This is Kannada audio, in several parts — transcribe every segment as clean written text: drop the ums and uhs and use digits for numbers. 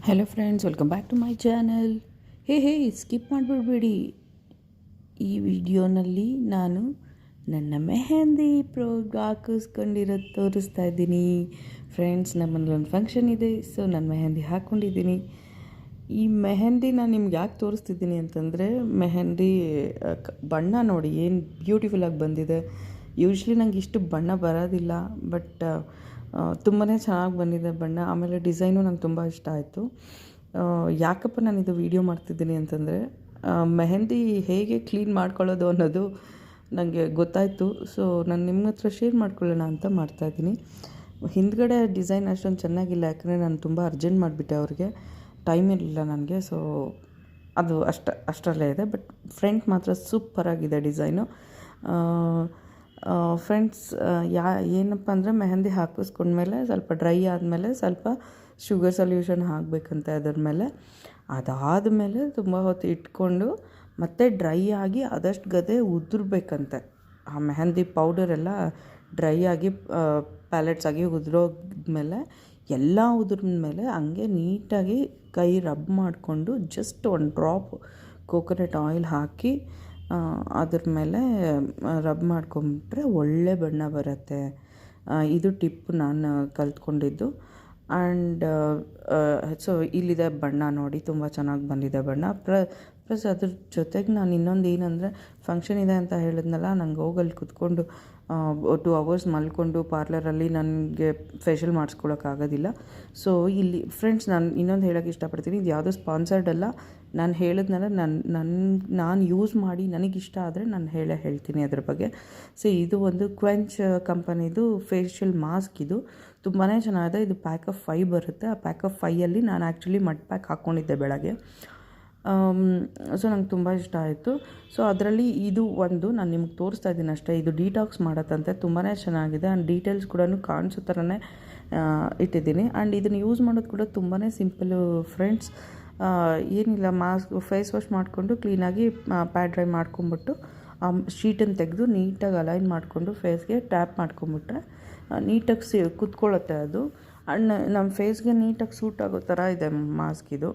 Hello friends, welcome back to my channel. Hey skip ಮಾಡಿಬಿಡ್ಬೇಡಿ. ಈ ವಿಡಿಯೋನಲ್ಲಿ ನಾನು ನನ್ನ ಮೆಹಂದಿ ಪ್ರೋಗ್ ಹಾಕಿಸ್ಕೊಂಡಿರೋದು ತೋರಿಸ್ತಾ ಇದ್ದೀನಿ. ಫ್ರೆಂಡ್ಸ್, ನಮ್ಮಲ್ಲಿ ಒಂದು ಫಂಕ್ಷನ್ ಇದೆ, ಸೊ ನಾನು ಮೆಹಂದಿ ಹಾಕ್ಕೊಂಡಿದ್ದೀನಿ. ಈ ಮೆಹಂದಿ ನಾನು ನಿಮ್ಗೆ ಯಾಕೆ ತೋರಿಸ್ತಿದ್ದೀನಿ ಅಂತಂದರೆ, ಮೆಹಂದಿ ಬಣ್ಣ ನೋಡಿ ಏನು ಬ್ಯೂಟಿಫುಲ್ಲಾಗಿ ಬಂದಿದೆ. ಯೂಶ್ವಲಿ ನಂಗೆ ಇಷ್ಟು ಬಣ್ಣ ಬರೋದಿಲ್ಲ, ಬಟ್ ತುಂಬಾ ಚೆನ್ನಾಗಿ ಬಂದಿದೆ ಬಣ್ಣ. ಆಮೇಲೆ ಡಿಸೈನು ನಂಗೆ ತುಂಬ ಇಷ್ಟ ಆಯಿತು. ಯಾಕಪ್ಪ ನಾನು ಇದು ವೀಡಿಯೋ ಮಾಡ್ತಿದ್ದೀನಿ ಅಂತಂದರೆ, ಮೆಹಂದಿ ಹೇಗೆ ಕ್ಲೀನ್ ಮಾಡ್ಕೊಳ್ಳೋದು ಅನ್ನೋದು ನನಗೆ ಗೊತ್ತಾಯಿತು. ಸೊ ನಾನು ನಿಮ್ಮ ಹತ್ರ ಶೇರ್ ಮಾಡ್ಕೊಳ್ಳೋಣ ಅಂತ ಮಾಡ್ತಾಯಿದ್ದೀನಿ. ಹಿಂದ್ಗಡೆ ಡಿಸೈನ್ ಅಷ್ಟೊಂದು ಚೆನ್ನಾಗಿಲ್ಲ, ಯಾಕಂದರೆ ನಾನು ತುಂಬ ಅರ್ಜೆಂಟ್ ಮಾಡಿಬಿಟ್ಟೆ, ಅವ್ರಿಗೆ ಟೈಮ್ ಇರಲಿಲ್ಲ ನನಗೆ. ಸೊ ಅದು ಅಷ್ಟರಲ್ಲೇ ಇದೆ. ಬಟ್ ಫ್ರಂಟ್ ಮಾತ್ರ ಸೂಪರಾಗಿದೆ ಡಿಸೈನು. ಫ್ರೆಂಡ್ಸ್, ಏನಪ್ಪ ಅಂದರೆ, ಮೆಹಂದಿ ಹಾಕಿಸ್ಕೊಂಡ್ಮೇಲೆ ಸ್ವಲ್ಪ ಡ್ರೈ ಆದಮೇಲೆ ಸ್ವಲ್ಪ ಶುಗರ್ ಸೊಲ್ಯೂಷನ್ ಹಾಕಬೇಕಂತೆ ಅದರ ಮೇಲೆ. ಅದಾದಮೇಲೆ ತುಂಬ ಹೊತ್ತು ಇಟ್ಕೊಂಡು ಮತ್ತೆ ಡ್ರೈ ಆಗಿ ಆದಷ್ಟು ಗದೆ ಉದುರ್ಬೇಕಂತೆ. ಆ ಮೆಹಂದಿ ಪೌಡರೆಲ್ಲ ಡ್ರೈ ಆಗಿ ಪ್ಯಾಲೆಟ್ಸ್ ಆಗಿ ಉದುರೋದ್ಮೇಲೆ, ಎಲ್ಲ ಉದುರಿದ್ಮೇಲೆ ಹಂಗೆ ನೀಟಾಗಿ ಕೈ ರಬ್ ಮಾಡಿಕೊಂಡು ಜಸ್ಟ್ ಒಂದು ಡ್ರಾಪ್ ಕೋಕೋನಟ್ ಆಯಿಲ್ ಹಾಕಿ ಅದ್ರ ಮೇಲೆ ರಬ್ ಮಾಡ್ಕೊಂಬಿಟ್ರೆ ಒಳ್ಳೆ ಬಣ್ಣ ಬರುತ್ತೆ. ಇದು ಟಿಪ್ ನಾನು ಕಲ್ತ್ಕೊಂಡಿದ್ದು. ಆ್ಯಂಡ್ ಸೊ ಇಲ್ಲಿದೆ ಬಣ್ಣ ನೋಡಿ, ತುಂಬ ಚೆನ್ನಾಗಿ ಬಂದಿದೆ ಬಣ್ಣ. ಪ್ಲಸ್ ಅದ್ರ ಜೊತೆಗೆ ನಾನು ಇನ್ನೊಂದು ಏನಂದರೆ, ಫಂಕ್ಷನ್ ಇದೆ ಅಂತ ಹೇಳಿದ್ನಲ್ಲ, ನಂಗೆ ಹೋಗಲ್ಲಿ ಕುತ್ಕೊಂಡು 2 ಅವರ್ಸ್ ಮಲ್ಕೊಂಡು ಪಾರ್ಲರಲ್ಲಿ ನನಗೆ ಫೇಶಿಯಲ್ ಮಾಡಿಸ್ಕೊಳಕ್ಕಾಗೋದಿಲ್ಲ. ಸೊ ಇಲ್ಲಿ ಫ್ರೆಂಡ್ಸ್, ನಾನು ಇನ್ನೊಂದು ಹೇಳೋಕ್ಕೆ ಇಷ್ಟಪಡ್ತೀನಿ, ಇದು ಯಾವುದೋ ಸ್ಪಾನ್ಸರ್ಡ್ ಅಲ್ಲ. ನಾನು ಹೇಳಿದ್ನಲ್ಲ, ನಾನು ಯೂಸ್ ಮಾಡಿ ನನಗಿಷ್ಟ ಆದರೆ ನಾನು ಹೇಳ್ತೀನಿ ಅದ್ರ ಬಗ್ಗೆ. ಸೊ ಇದು ಒಂದು ಕ್ವೆಂಚ್ ಕಂಪನಿದು ಫೇಶಿಯಲ್ ಮಾಸ್ಕ್. ಇದು ತುಂಬಾ ಚೆನ್ನಾಗಿದೆ. ಇದು ಪ್ಯಾಕ್ ಆಫ್ 5 ಬರುತ್ತೆ. ಆ ಪ್ಯಾಕ್ ಆಫ್ 5ಅಲ್ಲಿ ನಾನು ಆ್ಯಕ್ಚುಲಿ ಮಡ್ ಪ್ಯಾಕ್ ಹಾಕ್ಕೊಂಡಿದ್ದೆ ಬೆಳಗ್ಗೆ. ಸೊ ನಂಗೆ ತುಂಬ ಇಷ್ಟ ಆಯಿತು. ಸೊ ಅದರಲ್ಲಿ ಇದು ಒಂದು ನಾನು ನಿಮ್ಗೆ ತೋರಿಸ್ತಾ ಇದ್ದೀನಿ ಅಷ್ಟೇ. ಇದು ಡಿಟಾಕ್ಸ್ ಮಾಡತ್ತಂತೆ, ತುಂಬಾ ಚೆನ್ನಾಗಿದೆ. ಆ್ಯಂಡ್ ಡೀಟೇಲ್ಸ್ ಕೂಡ ಕಾಣಿಸೋ ಥರನೇ ಇಟ್ಟಿದ್ದೀನಿ. ಆ್ಯಂಡ್ ಇದನ್ನು ಯೂಸ್ ಮಾಡೋದು ಕೂಡ ತುಂಬಾ ಸಿಂಪಲ್ಲು ಫ್ರೆಂಡ್ಸ್. ಏನಿಲ್ಲ, ಫೇಸ್ ವಾಶ್ ಮಾಡಿಕೊಂಡು ಕ್ಲೀನಾಗಿ ಪ್ಯಾಡ್ ಡ್ರೈ ಮಾಡ್ಕೊಂಬಿಟ್ಟು ಶೀಟನ್ನು ತೆಗೆದು ನೀಟಾಗಿ ಅಲೈನ್ ಮಾಡಿಕೊಂಡು ಫೇಸ್ಗೆ ಟ್ಯಾಪ್ ಮಾಡ್ಕೊಂಬಿಟ್ರೆ ನೀಟಾಗಿ ಕುತ್ಕೊಳ್ಳುತ್ತೆ ಅದು. ಆ್ಯಂಡ್ ನಮ್ಮ ಫೇಸ್ಗೆ ನೀಟಾಗಿ ಸೂಟ್ ಆಗೋ ಥರ ಇದೆ ಮಾಸ್ಕ್ ಇದು.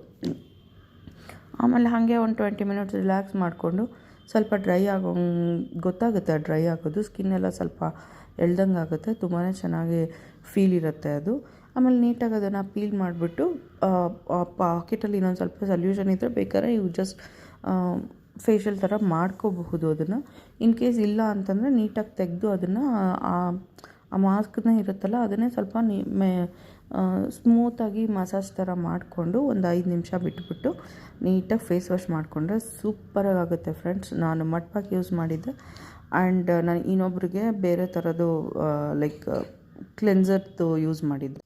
ಆಮೇಲೆ ಹಾಗೆ ಒಂದು 20 ಮಿನಿಟ್ಸ್ ರಿಲ್ಯಾಕ್ಸ್ ಮಾಡಿಕೊಂಡು ಸ್ವಲ್ಪ ಡ್ರೈ ಗೊತ್ತಾಗುತ್ತೆ ಡ್ರೈ ಆಗೋದು. ಸ್ಕಿನ್ನೆಲ್ಲ ಸ್ವಲ್ಪ ಎಳ್ದಂಗೆ ಆಗುತ್ತೆ, ತುಂಬಾ ಚೆನ್ನಾಗಿ ಫೀಲ್ ಇರುತ್ತೆ ಅದು. ಆಮೇಲೆ ನೀಟಾಗಿ ಅದನ್ನು ಪೀಲ್ ಮಾಡಿಬಿಟ್ಟು ಪಾಕೆಟಲ್ಲಿ ಇನ್ನೊಂದು ಸ್ವಲ್ಪ ಸೊಲ್ಯೂಷನ್ ಇದ್ದರೆ ಬೇಕಾದ್ರೆ ಇವು ಜಸ್ಟ್ ಫೇಶಿಯಲ್ ಥರ ಮಾಡ್ಕೋಬಹುದು ಅದನ್ನು. ಇನ್ ಕೇಸ್ ಇಲ್ಲ ಅಂತಂದರೆ ನೀಟಾಗಿ ತೆಗೆದು ಅದನ್ನು ಆ ಮಾಸ್ಕ್ನೇ ಇರುತ್ತಲ್ಲ, ಅದನ್ನೇ ಸ್ವಲ್ಪ ಸ್ಮೂತಾಗಿ ಮಸಾಜ್ ಥರ ಮಾಡಿಕೊಂಡು ಒಂದು 5 ನಿಮಿಷ ಬಿಟ್ಬಿಟ್ಟು ನೀಟಾಗಿ ಫೇಸ್ ವಾಶ್ ಮಾಡಿಕೊಂಡ್ರೆ ಸೂಪರಾಗಿ ಆಗುತ್ತೆ ಫ್ರೆಂಡ್ಸ್. ನಾನು ಮಡ್ ಪ್ಯಾಕ್ ಯೂಸ್ ಮಾಡಿದ್ದೆ. ಆ್ಯಂಡ್ ನಾನು ಇನ್ನೊಬ್ರಿಗೆ ಬೇರೆ ಥರದ್ದು ಲೈಕ್ ಕ್ಲೆನ್ಸರ್ದು ಯೂಸ್ ಮಾಡಿದ್ದೆ.